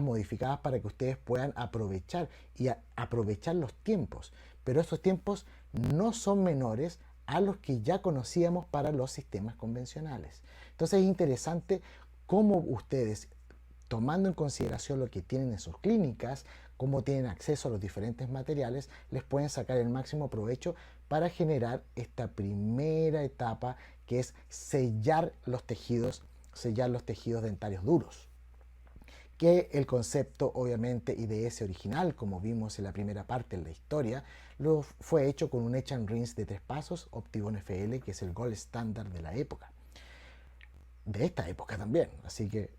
modificadas para que ustedes puedan aprovechar y aprovechar los tiempos. Pero esos tiempos no son menores a los que ya conocíamos para los sistemas convencionales. Entonces es interesante cómo ustedes, tomando en consideración lo que tienen en sus clínicas, cómo tienen acceso a los diferentes materiales, les pueden sacar el máximo provecho para generar esta primera etapa, que es sellar los tejidos dentarios duros. Que el concepto, obviamente, IDS original, como vimos en la primera parte de la historia, fue hecho con un Etch and Rinse de 3 pasos, Optibond FL, que es el gold standard de la época. De esta época también. Así que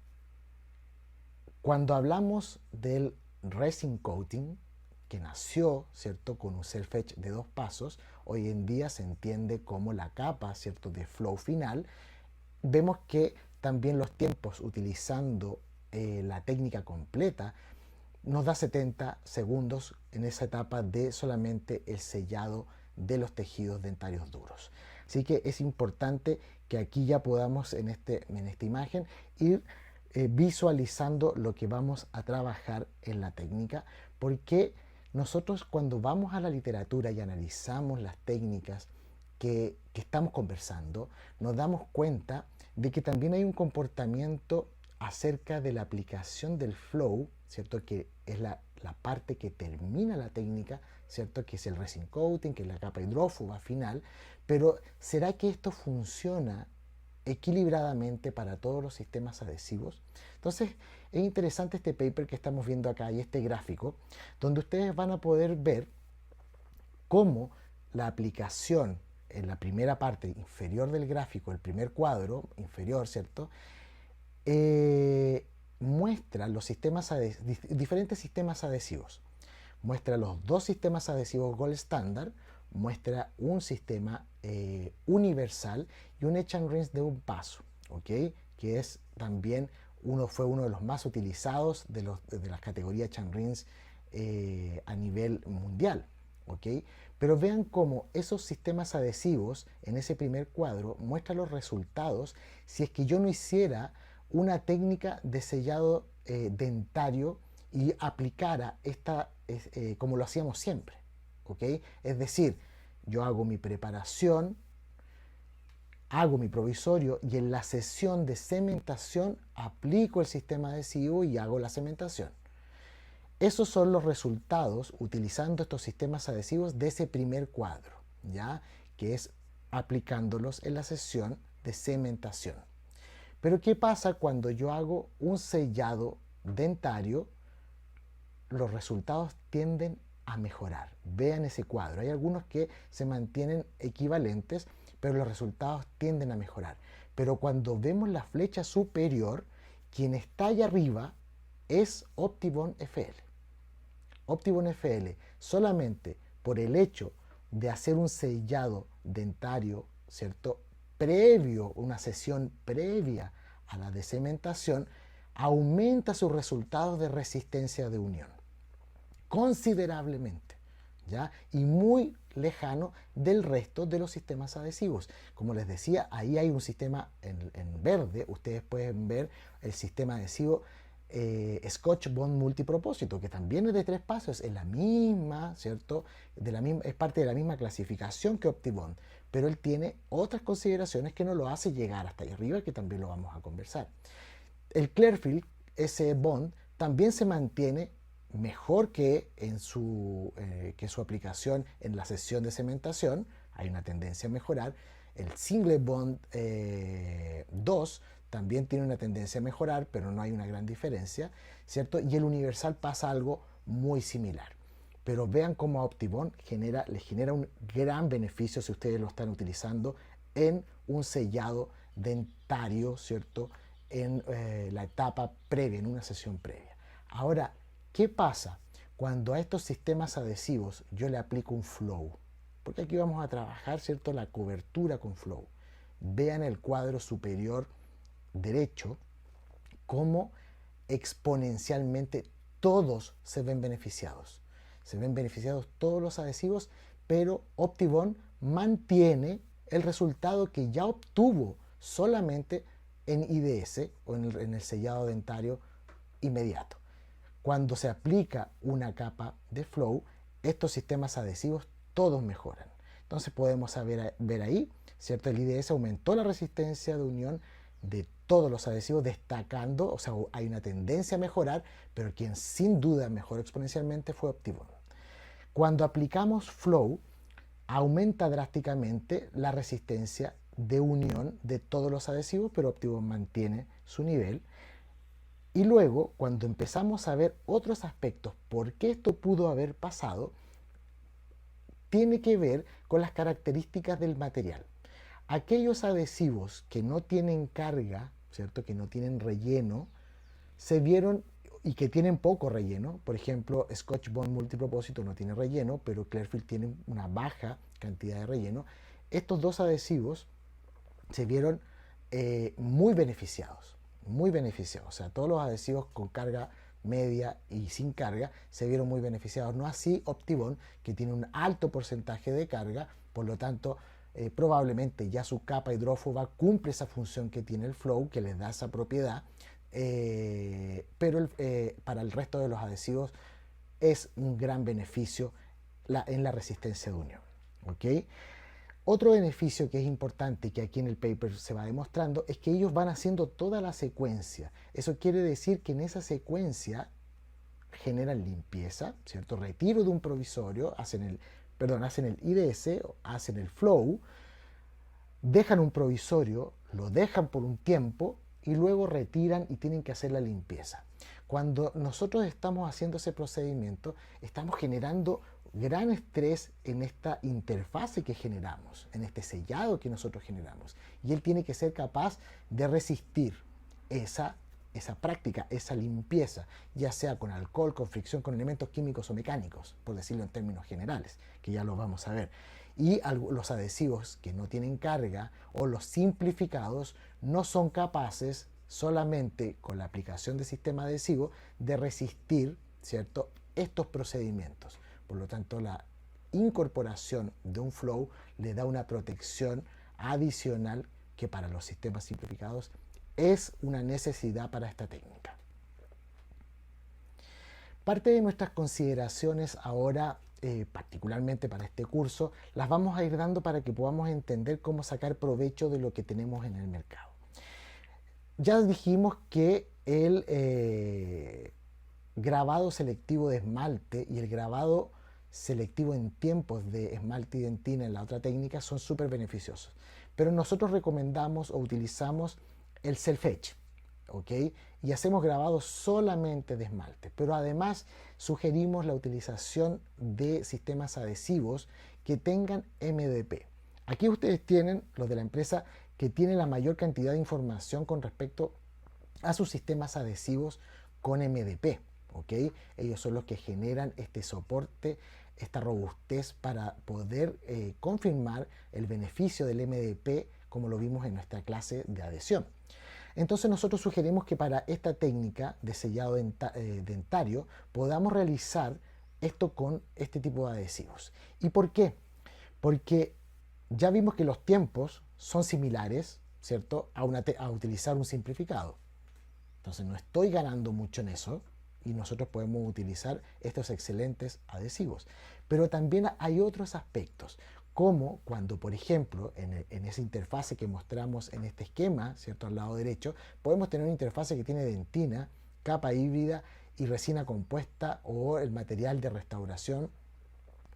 cuando hablamos del resin coating, que nació, ¿cierto?, con un self-etch de 2 pasos, hoy en día se entiende como la capa, ¿cierto?, de flow final. Vemos que también los tiempos utilizando la técnica completa nos da 70 segundos en esa etapa de solamente el sellado de los tejidos dentarios duros. Así que es importante que aquí ya podamos en esta imagen ir visualizando lo que vamos a trabajar en la técnica, porque nosotros cuando vamos a la literatura y analizamos las técnicas que estamos conversando, nos damos cuenta de que también hay un comportamiento acerca de la aplicación del flow, ¿cierto?, que es la parte que termina la técnica, ¿cierto?, que es el resin coating, que es la capa hidrófuga final. Pero ¿será que esto funciona equilibradamente para todos los sistemas adhesivos? Entonces es interesante este paper que estamos viendo acá y este gráfico, donde ustedes van a poder ver cómo la aplicación en la primera parte inferior del gráfico, el primer cuadro inferior, ¿cierto?, muestra los diferentes sistemas adhesivos. Muestra los 2 sistemas adhesivos Gold Standard, muestra un sistema universal y un Etch and Rinse de 1 paso, ¿okay?, que es también fue uno de los más utilizados de las categorías Etch and Rinse a nivel mundial, ¿okay? Pero vean cómo esos sistemas adhesivos en ese primer cuadro muestran los resultados si es que yo no hiciera una técnica de sellado dentario y aplicara como lo hacíamos siempre, ¿okay? Es decir, yo hago mi preparación, hago mi provisorio y en la sesión de cementación aplico el sistema adhesivo y hago la cementación. Esos son los resultados utilizando estos sistemas adhesivos de ese primer cuadro, ¿ya?, que es aplicándolos en la sesión de cementación. Pero ¿qué pasa cuando yo hago un sellado dentario? Los resultados tienden a mejorar. Vean ese cuadro. Hay algunos que se mantienen equivalentes, pero los resultados tienden a mejorar. Pero cuando vemos la flecha superior, quien está allá arriba es Optibond FL. Optibond FL, solamente por el hecho de hacer un sellado dentario, ¿cierto?, previo, una sesión previa a la decementación, aumenta sus resultados de resistencia de unión considerablemente, ¿ya?, y muy lejano del resto de los sistemas adhesivos. Como les decía, ahí hay un sistema en verde. Ustedes pueden ver el sistema adhesivo Scotch Bond multipropósito, que también es de 3 pasos, es la misma, ¿cierto?, es parte de la misma clasificación que Optibond, pero él tiene otras consideraciones que no lo hace llegar hasta ahí arriba, que también lo vamos a conversar. El Clearfield, ese bond, también se mantiene mejor que su aplicación en la sesión de cementación. Hay una tendencia a mejorar. El Single Bond 2 también tiene una tendencia a mejorar, pero no hay una gran diferencia, ¿cierto? Y el Universal pasa algo muy similar. Pero vean cómo a Optibond les genera un gran beneficio si ustedes lo están utilizando en un sellado dentario, ¿cierto?, en la etapa previa, en una sesión previa. Ahora, ¿qué pasa cuando a estos sistemas adhesivos yo le aplico un flow? Porque aquí vamos a trabajar, ¿cierto?, la cobertura con flow. Vean el cuadro superior derecho, cómo exponencialmente todos se ven beneficiados. Se ven beneficiados todos los adhesivos, pero Optibond mantiene el resultado que ya obtuvo solamente en IDS o en el sellado dentario inmediato. Cuando se aplica una capa de flow, estos sistemas adhesivos todos mejoran. Entonces podemos ver ahí, ¿cierto? El IDS aumentó la resistencia de unión de todos los adhesivos, destacando, o sea, hay una tendencia a mejorar, pero quien sin duda mejoró exponencialmente fue Optibond. Cuando aplicamos flow, aumenta drásticamente la resistencia de unión de todos los adhesivos, pero Optibond mantiene su nivel. Y luego, cuando empezamos a ver otros aspectos, por qué esto pudo haber pasado, tiene que ver con las características del material. Aquellos adhesivos que no tienen carga, ¿cierto? Que no tienen relleno, se vieron, y que tienen poco relleno, por ejemplo, Scotch Bond multipropósito no tiene relleno, pero Clearfield tiene una baja cantidad de relleno. Estos dos adhesivos se vieron muy beneficiados, muy beneficiados. O sea, todos los adhesivos con carga media y sin carga se vieron muy beneficiados. No así Optibond, que tiene un alto porcentaje de carga, por lo tanto, probablemente ya su capa hidrófoba cumple esa función que tiene el flow, que les da esa propiedad, pero para el resto de los adhesivos es un gran beneficio en la resistencia de unión. ¿Okay? Otro beneficio que es importante y que aquí en el paper se va demostrando es que ellos van haciendo toda la secuencia. Eso quiere decir que en esa secuencia generan limpieza, ¿cierto? Retiro de un provisorio, hacen el IDS, hacen el flow, dejan un provisorio, lo dejan por un tiempo y luego retiran y tienen que hacer la limpieza. Cuando nosotros estamos haciendo ese procedimiento, estamos generando gran estrés en esta interfase que generamos, en este sellado que nosotros generamos. Y él tiene que ser capaz de resistir esa práctica, esa limpieza, ya sea con alcohol, con fricción, con elementos químicos o mecánicos, por decirlo en términos generales, que ya lo vamos a ver. Y los adhesivos que no tienen carga o los simplificados no son capaces solamente con la aplicación de sistema adhesivo de resistir, ¿cierto?, estos procedimientos. Por lo tanto, la incorporación de un flow le da una protección adicional que para los sistemas simplificados es una necesidad para esta técnica. Parte de nuestras consideraciones ahora, particularmente para este curso, las vamos a ir dando para que podamos entender cómo sacar provecho de lo que tenemos en el mercado. Ya dijimos que el grabado selectivo de esmalte y el grabado selectivo en tiempos de esmalte y dentina en la otra técnica son súper beneficiosos. Pero nosotros recomendamos o utilizamos el self-etch, ¿ok? Y hacemos grabados solamente de esmalte. Pero además sugerimos la utilización de sistemas adhesivos que tengan MDP. Aquí ustedes tienen, los de la empresa, que tienen la mayor cantidad de información con respecto a sus sistemas adhesivos con MDP. ¿Okay? Ellos son los que generan este soporte, esta robustez para poder confirmar el beneficio del MDP como lo vimos en nuestra clase de adhesión. Entonces nosotros sugerimos que para esta técnica de sellado dentario podamos realizar esto con este tipo de adhesivos. ¿Y por qué? Porque ya vimos que los tiempos son similares, ¿cierto?, a utilizar un simplificado. Entonces no estoy ganando mucho en eso y nosotros podemos utilizar estos excelentes adhesivos. Pero también hay otros aspectos, como cuando, por ejemplo, en esa interfase que mostramos en este esquema, ¿cierto?, al lado derecho, podemos tener una interfase que tiene dentina, capa híbrida y resina compuesta o el material de restauración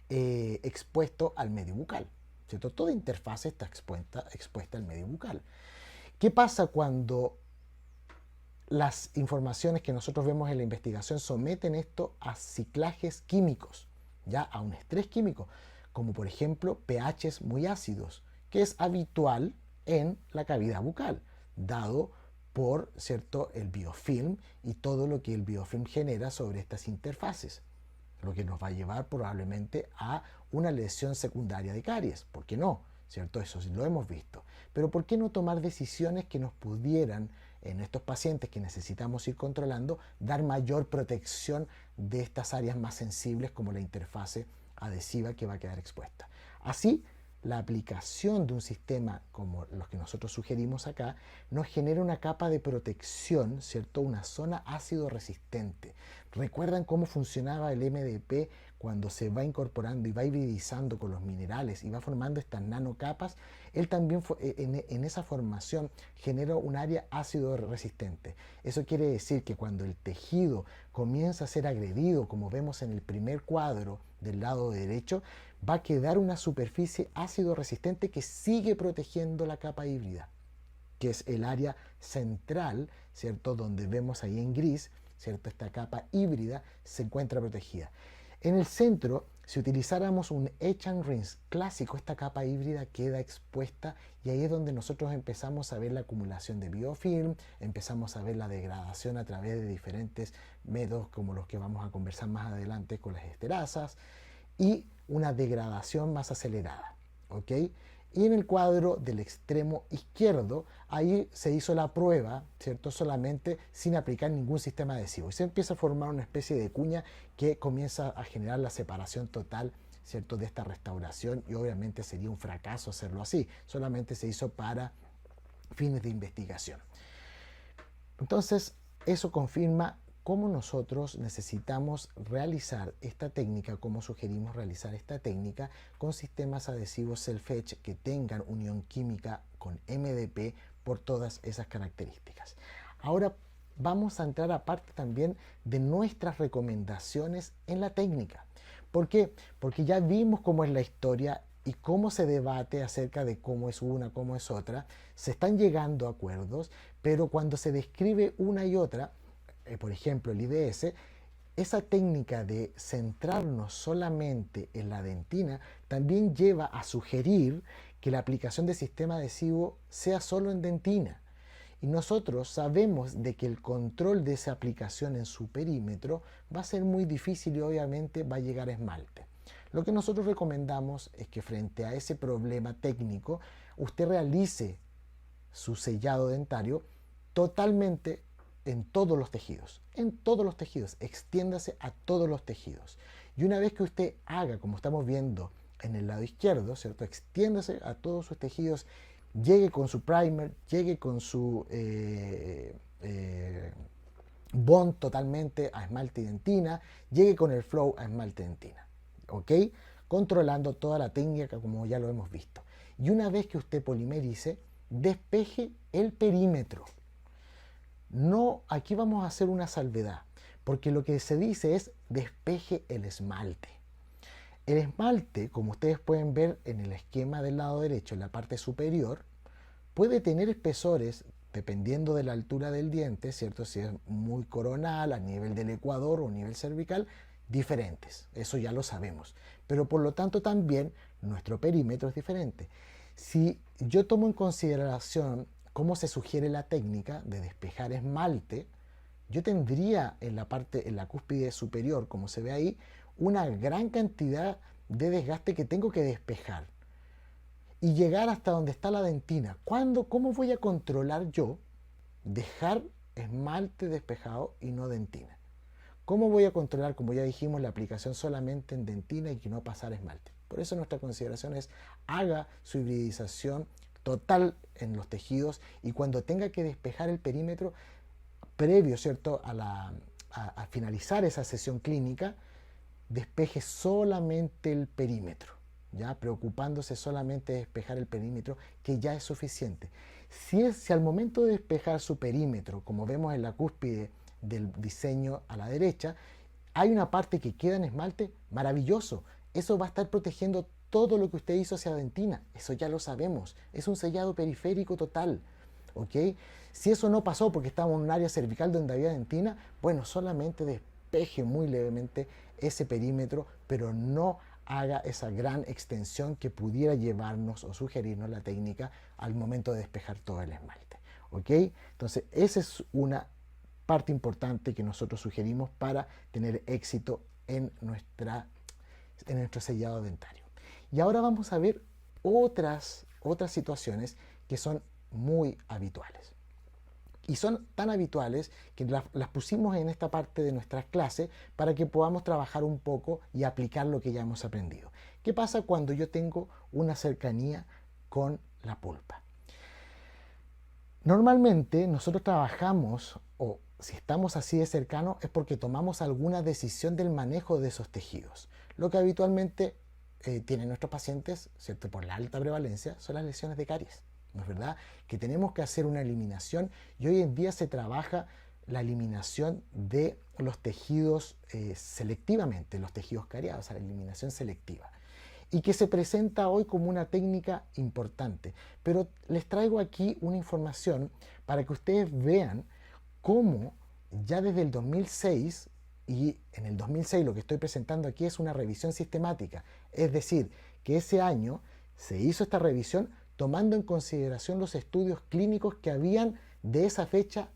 expuesto al medio bucal, ¿cierto? Toda interfase está expuesta al medio bucal. ¿Qué pasa cuando las informaciones que nosotros vemos en la investigación someten esto a ciclajes químicos, ya a un estrés químico, como por ejemplo pHs muy ácidos, que es habitual en la cavidad bucal, dado por, ¿cierto?, el biofilm y todo lo que el biofilm genera sobre estas interfaces, lo que nos va a llevar probablemente a una lesión secundaria de caries. ¿Por qué no? ¿Cierto? Eso sí lo hemos visto. Pero ¿por qué no tomar decisiones que nos pudieran, en estos pacientes que necesitamos ir controlando, dar mayor protección de estas áreas más sensibles como la interfase adhesiva que va a quedar expuesta? Así la aplicación de un sistema como los que nosotros sugerimos acá nos genera una capa de protección, ¿cierto? Una zona ácido resistente. ¿Recuerdan cómo funcionaba el MDP cuando se va incorporando y va hibridizando con los minerales y va formando estas nanocapas? Él también en esa formación genera un área ácido resistente. Eso quiere decir que cuando el tejido comienza a ser agredido, como vemos en el primer cuadro del lado derecho, va a quedar una superficie ácido resistente que sigue protegiendo la capa híbrida, que es el área central, ¿cierto? Donde vemos ahí en gris, ¿cierto? Esta capa híbrida se encuentra protegida. En el centro, si utilizáramos un etch and rinse clásico, esta capa híbrida queda expuesta y ahí es donde nosotros empezamos a ver la acumulación de biofilm, empezamos a ver la degradación a través de diferentes métodos como los que vamos a conversar más adelante con las esterasas y una degradación más acelerada, ¿ok? Y en el cuadro del extremo izquierdo, ahí se hizo la prueba, ¿cierto? Solamente sin aplicar ningún sistema adhesivo. Y se empieza a formar una especie de cuña que comienza a generar la separación total, ¿cierto? De esta restauración y obviamente sería un fracaso hacerlo así. Solamente se hizo para fines de investigación. Entonces, eso confirma cómo nosotros necesitamos realizar esta técnica, cómo sugerimos realizar esta técnica con sistemas adhesivos self-etch que tengan unión química con MDP por todas esas características. Ahora vamos a entrar a parte también de nuestras recomendaciones en la técnica. ¿Por qué? Porque ya vimos cómo es la historia y cómo se debate acerca de cómo es una, cómo es otra. Se están llegando a acuerdos, pero cuando se describe una y otra, por ejemplo el IDS, esa técnica de centrarnos solamente en la dentina también lleva a sugerir que la aplicación de sistema adhesivo sea solo en dentina. Y nosotros sabemos de que el control de esa aplicación en su perímetro va a ser muy difícil y obviamente va a llegar a esmalte. Lo que nosotros recomendamos es que frente a ese problema técnico, usted realice su sellado dentario totalmente en todos los tejidos. En todos los tejidos. Extiéndase a todos los tejidos. Y una vez que usted haga, como estamos viendo en el lado izquierdo, ¿cierto? Extiéndase a todos sus tejidos, llegue con su primer, llegue con su bond totalmente a esmalte y dentina, llegue con el flow a esmalte y dentina. ¿Ok? Controlando toda la técnica como ya lo hemos visto. Y una vez que usted polimerice, despeje el perímetro. No, aquí vamos a hacer una salvedad, porque lo que se dice es despeje el esmalte. El esmalte, como ustedes pueden ver en el esquema del lado derecho, en la parte superior, puede tener espesores, dependiendo de la altura del diente, ¿cierto? Si es muy coronal, a nivel del ecuador o a nivel cervical, diferentes. Eso ya lo sabemos. Pero por lo tanto también nuestro perímetro es diferente. Si yo tomo en consideración cómo se sugiere la técnica de despejar esmalte, yo tendría en la cúspide superior, como se ve ahí, una gran cantidad de desgaste que tengo que despejar y llegar hasta donde está la dentina. ¿Cómo voy a controlar yo dejar esmalte despejado y no dentina? ¿Cómo voy a controlar, como ya dijimos, la aplicación solamente en dentina y que no pasar esmalte? Por eso nuestra consideración es haga su hibridización total en los tejidos y cuando tenga que despejar el perímetro previo, ¿cierto?, a finalizar esa sesión clínica, despeje solamente el perímetro, ya preocupándose solamente de despejar el perímetro, que ya es suficiente. Si al momento de despejar su perímetro, como vemos en la cúspide del diseño a la derecha, hay una parte que queda en esmalte, maravilloso. Eso va a estar protegiendo todo lo que usted hizo hacia dentina. Eso ya lo sabemos. Es un sellado periférico total. ¿Ok? Si eso no pasó porque estaba en un área cervical donde había dentina, bueno, solamente despeje muy levemente ese perímetro, pero no haga esa gran extensión que pudiera llevarnos o sugerirnos la técnica al momento de despejar todo el esmalte. ¿Ok? Entonces, esa es una parte importante que nosotros sugerimos para tener éxito en nuestro sellado dentario. Y ahora vamos a ver otras situaciones que son muy habituales. Y son tan habituales que las pusimos en esta parte de nuestras clases para que podamos trabajar un poco y aplicar lo que ya hemos aprendido. ¿Qué pasa cuando yo tengo una cercanía con la pulpa? Normalmente nosotros trabajamos, o si estamos así de cercanos, es porque tomamos alguna decisión del manejo de esos tejidos. Lo que habitualmente tienen nuestros pacientes, ¿cierto? Por la alta prevalencia, son las lesiones de caries. ¿No es verdad? Que tenemos que hacer una eliminación, y hoy en día se trabaja la eliminación de los tejidos selectivamente, los tejidos cariados, o sea, la eliminación selectiva, y que se presenta hoy como una técnica importante. Pero les traigo aquí una información para que ustedes vean cómo ya desde el 2006, y en el 2006 lo que estoy presentando aquí es una revisión sistemática, es decir, que ese año se hizo esta revisión tomando en consideración los estudios clínicos que habían de esa fecha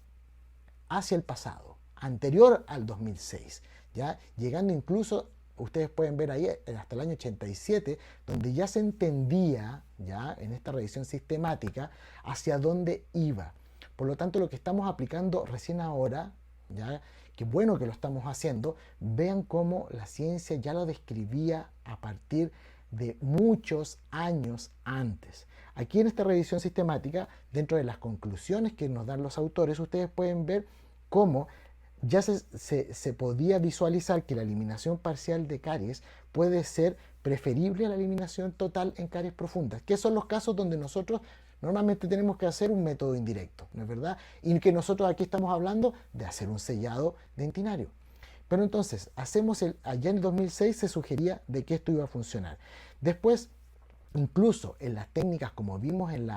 hacia el pasado, anterior al 2006, ¿ya? Llegando incluso, ustedes pueden ver ahí, hasta el año 87, donde ya se entendía, ya en esta revisión sistemática, hacia dónde iba. Por lo tanto, lo que estamos aplicando recién ahora, ya, qué bueno que lo estamos haciendo, vean cómo la ciencia ya lo describía a partir de muchos años antes. Aquí en esta revisión sistemática, dentro de las conclusiones que nos dan los autores, ustedes pueden ver cómo ya se podía visualizar que la eliminación parcial de caries puede ser preferible a la eliminación total en caries profundas, que son los casos donde nosotros normalmente tenemos que hacer un método indirecto, ¿no es verdad? Y que nosotros aquí estamos hablando de hacer un sellado dentinario. Pero entonces, allá en el 2006 se sugería de que esto iba a funcionar. Después, incluso en las técnicas, como vimos en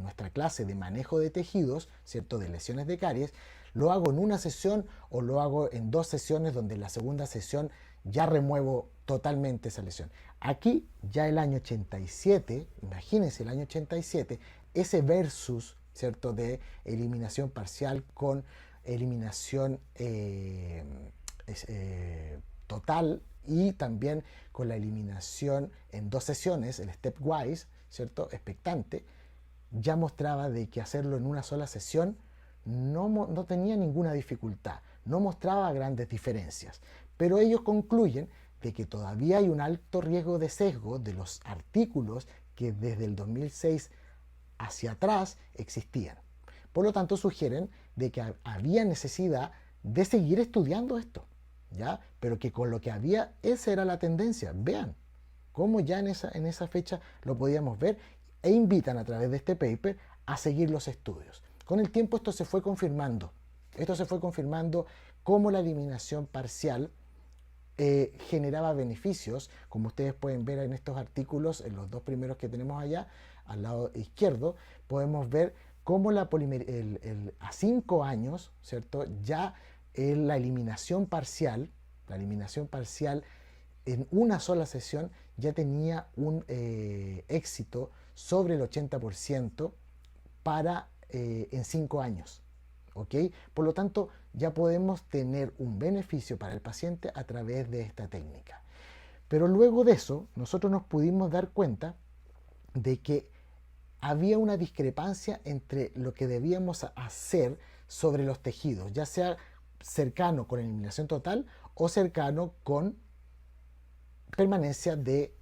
nuestra clase de manejo de tejidos, ¿cierto? De lesiones de caries, lo hago en una sesión o lo hago en 2 sesiones, donde en la segunda sesión ya remuevo totalmente esa lesión. Aquí ya el año 87, imagínense el año 87, ese versus, ¿cierto? De eliminación parcial con eliminación total, y también con la eliminación en 2 sesiones, el stepwise, ¿cierto? Expectante, ya mostraba de que hacerlo en una sola sesión no tenía ninguna dificultad, no mostraba grandes diferencias. Pero ellos concluyen de que todavía hay un alto riesgo de sesgo de los artículos que desde el 2006 hacia atrás existían. Por lo tanto, sugieren de que había necesidad de seguir estudiando esto, ¿ya? Pero que con lo que había, esa era la tendencia. Vean cómo ya en esa fecha lo podíamos ver, e invitan a través de este paper a seguir los estudios. Con el tiempo esto se fue confirmando. Esto se fue confirmando cómo la eliminación parcial generaba beneficios, como ustedes pueden ver en estos artículos, en los 2 primeros que tenemos allá, al lado izquierdo, podemos ver cómo a 5 años, ¿cierto? Ya la eliminación parcial en una sola sesión ya tenía un éxito sobre el 80% en 5 años. ¿Ok? Por lo tanto, ya podemos tener un beneficio para el paciente a través de esta técnica. Pero luego de eso, nosotros nos pudimos dar cuenta de que había una discrepancia entre lo que debíamos hacer sobre los tejidos, ya sea cercano con eliminación total o cercano con permanencia de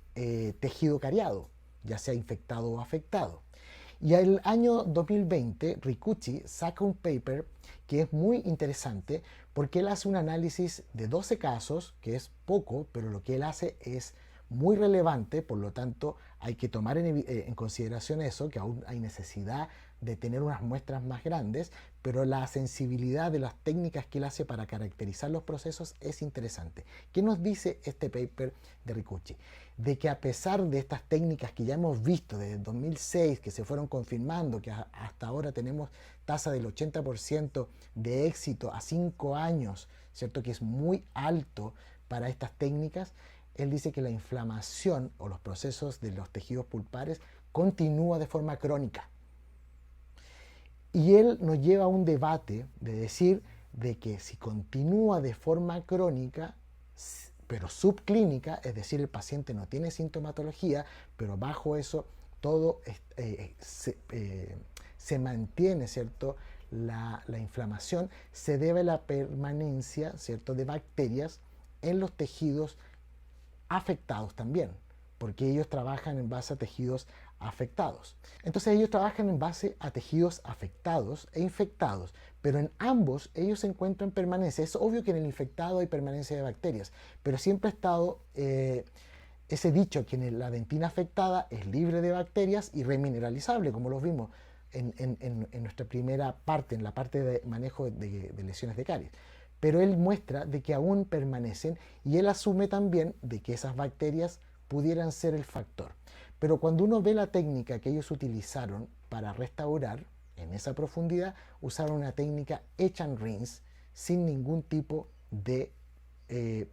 tejido cariado, ya sea infectado o afectado. Y el año 2020, Rikuchi saca un paper que es muy interesante, porque él hace un análisis de 12 casos, que es poco, pero lo que él hace es muy relevante. Por lo tanto hay que tomar en consideración eso, que aún hay necesidad de tener unas muestras más grandes, pero la sensibilidad de las técnicas que él hace para caracterizar los procesos es interesante. ¿Qué nos dice este paper de Rikuchi? De que a pesar de estas técnicas que ya hemos visto desde 2006, que se fueron confirmando, que hasta ahora tenemos tasa del 80% de éxito a 5 años, ¿cierto? Que es muy alto para estas técnicas. Él dice que la inflamación o los procesos de los tejidos pulpares continúa de forma crónica. Y él nos lleva a un debate de decir de que si continúa de forma crónica, pero subclínica, es decir, el paciente no tiene sintomatología, pero bajo eso todo se mantiene, ¿cierto? La inflamación se debe a la permanencia, ¿cierto?, de bacterias en los tejidos afectados también. porque ellos trabajan en base a tejidos afectados. Entonces ellos trabajan en base a tejidos afectados e infectados, pero en ambos ellos se encuentran permanencia. Es obvio que en el infectado hay permanencia de bacterias, pero siempre ha estado ese dicho que en la dentina afectada es libre de bacterias y remineralizable, como lo vimos en nuestra primera parte, en la parte de manejo de lesiones de caries. Pero él muestra de que aún permanecen y él asume también de que esas bacterias pudieran ser el factor. Pero cuando uno ve la técnica que ellos utilizaron para restaurar en esa profundidad, usaron una técnica etch and rinse sin ningún tipo de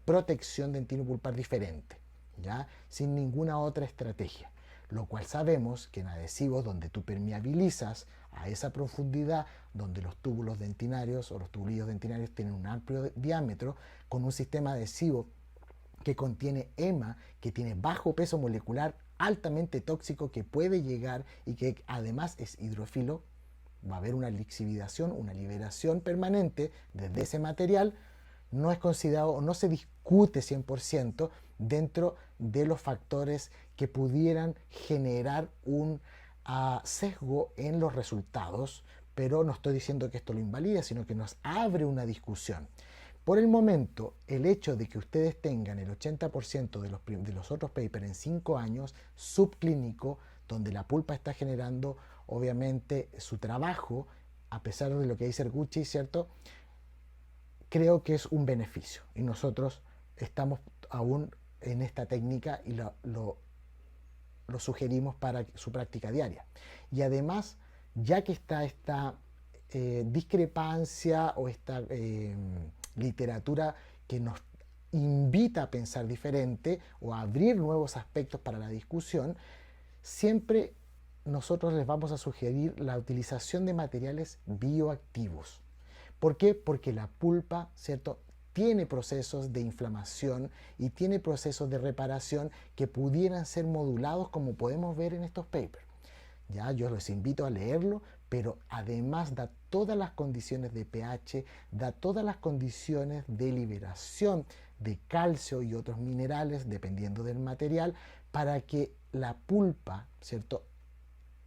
protección dentinopulpar diferente, ¿ya? Sin ninguna otra estrategia. Lo cual sabemos que en adhesivos donde tú permeabilizas a esa profundidad, donde los túbulos dentinarios o los tubulillos dentinarios tienen un amplio diámetro, con un sistema adhesivo que contiene EMA, que tiene bajo peso molecular, altamente tóxico, que puede llegar y que además es hidrófilo, va a haber una lixividación, una liberación permanente desde ese material, no es considerado o no se discute 100% dentro de los factores que pudieran generar un sesgo en los resultados, pero no estoy diciendo que esto lo invalida, sino que nos abre una discusión. Por el momento, el hecho de que ustedes tengan el 80% de los otros papers en 5 años, subclínico, donde la pulpa está generando obviamente su trabajo, a pesar de lo que dice Ergucci, ¿cierto? Creo que es un beneficio y nosotros estamos aún en esta técnica y lo sugerimos para su práctica diaria. Y además, ya que está esta discrepancia o esta literatura que nos invita a pensar diferente o a abrir nuevos aspectos para la discusión, siempre nosotros les vamos a sugerir la utilización de materiales bioactivos. ¿Por qué? Porque la pulpa, ¿cierto?, tiene procesos de inflamación y tiene procesos de reparación que pudieran ser modulados como podemos ver en estos papers. Ya, yo los invito a leerlo, pero además da todas las condiciones de pH, da todas las condiciones de liberación de calcio y otros minerales, dependiendo del material, para que la pulpa, ¿cierto?,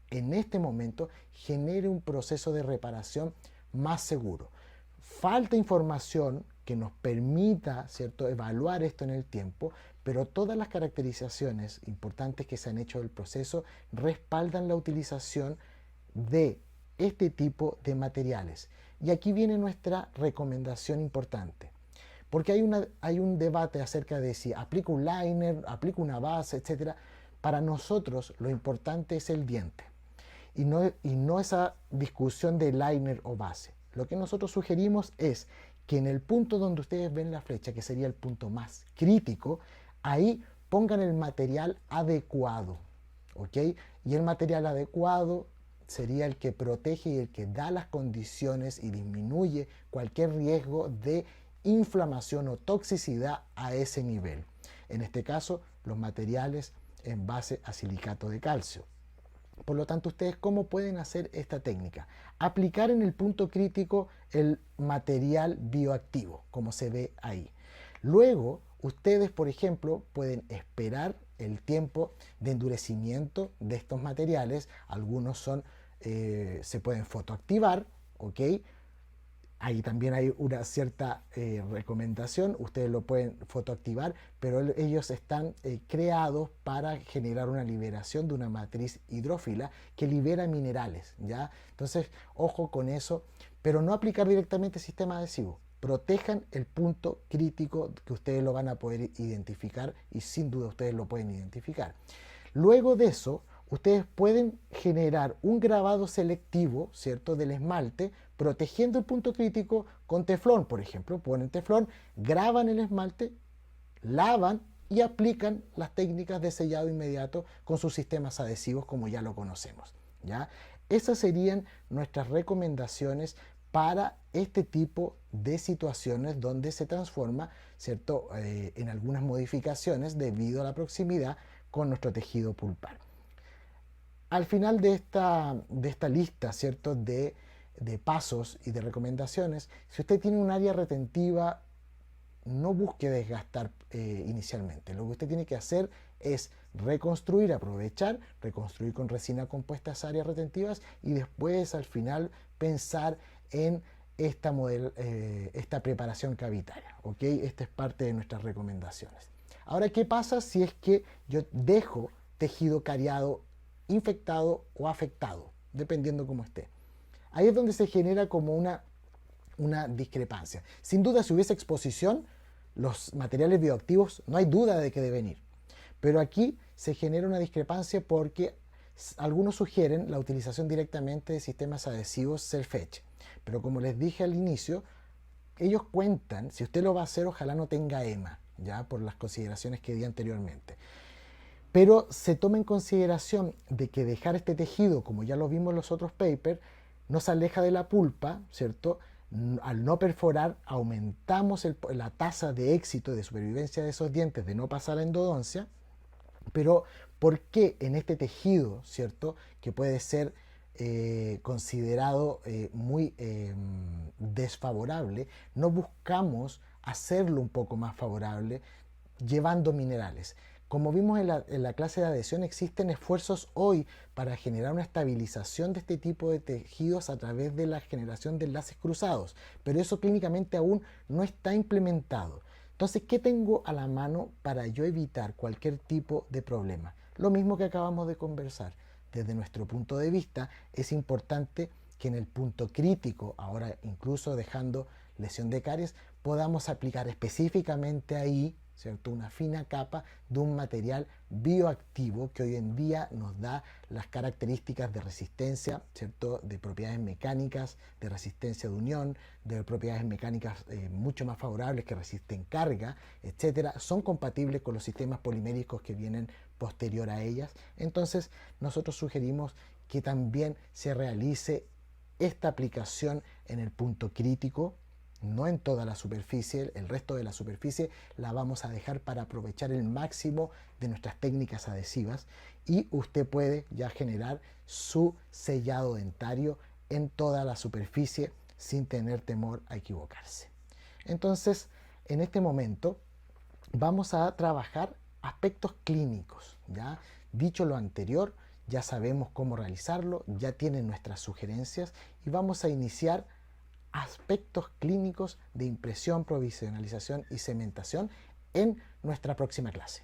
en este momento genere un proceso de reparación más seguro. Falta información que nos permita, ¿cierto?, evaluar esto en el tiempo, pero todas las caracterizaciones importantes que se han hecho del proceso respaldan la utilización de este tipo de materiales. Y aquí viene nuestra recomendación importante, porque hay un debate acerca de si aplico un liner, aplico una base, etc. Para nosotros lo importante es el diente y no esa discusión de liner o base. Lo que nosotros sugerimos es que en el punto donde ustedes ven la flecha, que sería el punto más crítico, ahí pongan el material adecuado, ¿ok? Y el material adecuado sería el que protege y el que da las condiciones y disminuye cualquier riesgo de inflamación o toxicidad a ese nivel. En este caso, los materiales en base a silicato de calcio. Por lo tanto, ustedes, ¿cómo pueden hacer esta técnica? Aplicar en el punto crítico el material bioactivo, como se ve ahí. Luego, ustedes, por ejemplo, pueden esperar el tiempo de endurecimiento de estos materiales. Algunos se pueden fotoactivar, ¿ok? Ahí también hay una cierta recomendación, ustedes lo pueden fotoactivar, pero ellos están creados para generar una liberación de una matriz hidrófila que libera minerales, ¿ya? Entonces, ojo con eso, pero no aplicar directamente sistema adhesivo. Protejan el punto crítico que ustedes lo van a poder identificar y sin duda ustedes lo pueden identificar. Luego de eso, ustedes pueden generar un grabado selectivo, ¿cierto?, del esmalte, protegiendo el punto crítico con teflón, por ejemplo. Ponen teflón, graban el esmalte, lavan y aplican las técnicas de sellado inmediato con sus sistemas adhesivos como ya lo conocemos, ¿ya? Esas serían nuestras recomendaciones para este tipo de situaciones donde se transforma, ¿cierto?, en algunas modificaciones debido a la proximidad con nuestro tejido pulpar. Al final de esta lista, ¿cierto?, de pasos y de recomendaciones, si usted tiene un área retentiva, no busque desgastar inicialmente. Lo que usted tiene que hacer es reconstruir, aprovechar, reconstruir con resina compuesta esas áreas retentivas y después al final pensar en esta preparación cavitaria, ¿ok? Esta es parte de nuestras recomendaciones. Ahora, ¿qué pasa si es que yo dejo tejido cariado infectado o afectado, dependiendo cómo esté? Ahí es donde se genera como una discrepancia. Sin duda, si hubiese exposición, los materiales bioactivos no hay duda de que deben ir. Pero aquí se genera una discrepancia porque algunos sugieren la utilización directamente de sistemas adhesivos self-etch. Pero como les dije al inicio, ellos cuentan, si usted lo va a hacer, ojalá no tenga EMA, ya por las consideraciones que di anteriormente. Pero se toma en consideración de que dejar este tejido, como ya lo vimos en los otros papers, nos aleja de la pulpa, ¿cierto? Al no perforar, aumentamos la tasa de éxito y de supervivencia de esos dientes, de no pasar a endodoncia. Pero, ¿por qué en este tejido, ¿cierto?, que puede ser considerado muy desfavorable, no buscamos hacerlo un poco más favorable llevando minerales? Como vimos en la clase de adhesión, existen esfuerzos hoy para generar una estabilización de este tipo de tejidos a través de la generación de enlaces cruzados, pero eso clínicamente aún no está implementado. Entonces, ¿qué tengo a la mano para yo evitar cualquier tipo de problema? Lo mismo que acabamos de conversar. Desde nuestro punto de vista, es importante que en el punto crítico, ahora incluso dejando lesión de caries, podamos aplicar específicamente ahí, ¿cierto?, una fina capa de un material bioactivo que hoy en día nos da las características de resistencia, ¿cierto?, de propiedades mecánicas, de resistencia de unión, de propiedades mecánicas mucho más favorables que resisten carga, etcétera. Son compatibles con los sistemas poliméricos que vienen posterior a ellas. Entonces, nosotros sugerimos que también se realice esta aplicación en el punto crítico, no en toda la superficie. El resto de la superficie la vamos a dejar para aprovechar el máximo de nuestras técnicas adhesivas y usted puede ya generar su sellado dentario en toda la superficie sin tener temor a equivocarse. Entonces, en este momento vamos a trabajar aspectos clínicos, ¿ya? Dicho lo anterior, ya sabemos cómo realizarlo, ya tienen nuestras sugerencias y vamos a iniciar aspectos clínicos de impresión, provisionalización y cementación en nuestra próxima clase.